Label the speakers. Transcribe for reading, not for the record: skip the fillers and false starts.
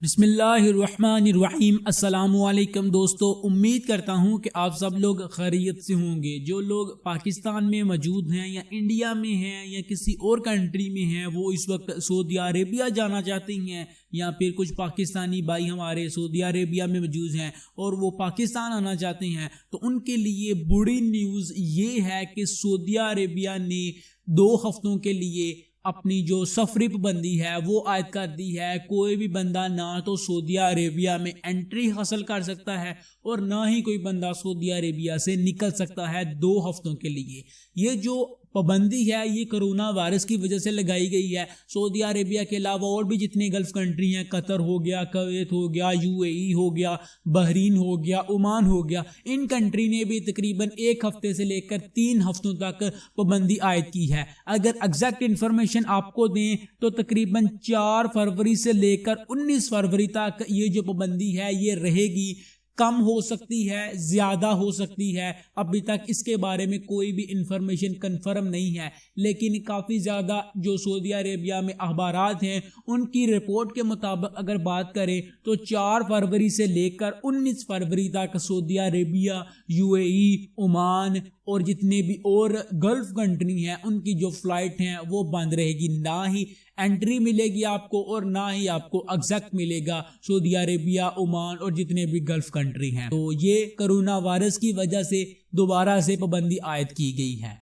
Speaker 1: بسم اللہ الرحمن الرحیم۔ السلام علیکم دوستو، امید کرتا ہوں کہ آپ سب لوگ خیریت سے ہوں گے۔ جو لوگ پاکستان میں موجود ہیں یا انڈیا میں ہیں یا کسی اور کنٹری میں ہیں، وہ اس وقت سعودی عربیہ جانا چاہتے ہیں، یا پھر کچھ پاکستانی بھائی ہمارے سعودی عربیہ میں موجود ہیں اور وہ پاکستان آنا چاہتے ہیں، تو ان کے لیے بری نیوز یہ ہے کہ سعودی عربیہ نے 2 ہفتوں کے لیے اپنی جو سفری پابندی ہے وہ عائد کر دی ہے۔ کوئی بھی بندہ نہ تو سعودی عربیہ میں انٹری حاصل کر سکتا ہے اور نہ ہی کوئی بندہ سعودی عربیہ سے نکل سکتا ہے 2 ہفتوں کے لیے۔ یہ جو پابندی ہے یہ کرونا وائرس کی وجہ سے لگائی گئی ہے۔ سعودی عربیہ کے علاوہ اور بھی جتنے گلف کنٹری ہیں، قطر ہو گیا، کویت ہو گیا، UAE ہو گیا، بحرین ہو گیا، عمان ہو گیا، ان کنٹری نے بھی تقریباً 1 ہفتے سے لے کر 3 ہفتوں تک پابندی عائد کی ہے۔ اگر ایگزیکٹ انفارمیشن آپ کو دیں تو تقریباً 4 فروری سے لے کر 19 فروری تک یہ جو پابندی ہے یہ رہے گی۔ کم ہو سکتی ہے، زیادہ ہو سکتی ہے، ابھی تک اس کے بارے میں کوئی بھی انفارمیشن کنفرم نہیں ہے، لیکن کافی زیادہ جو سعودی عربیہ میں اخبارات ہیں ان کی رپورٹ کے مطابق اگر بات کریں تو 4 فروری سے لے کر 19 فروری تک سعودی عربیہ، UAE، عمان اور جتنے بھی اور گلف کنٹری ہیں ان کی جو فلائٹ ہیں وہ بند رہے گی۔ نہ ہی انٹری ملے گی آپ کو اور نہ ہی آپ کو ایگزیکٹ ملے گا سعودی عربیہ، عمان اور جتنے بھی گلف کنٹری ہیں۔ تو یہ کرونا وائرس کی وجہ سے دوبارہ سے پابندی عائد کی گئی ہے۔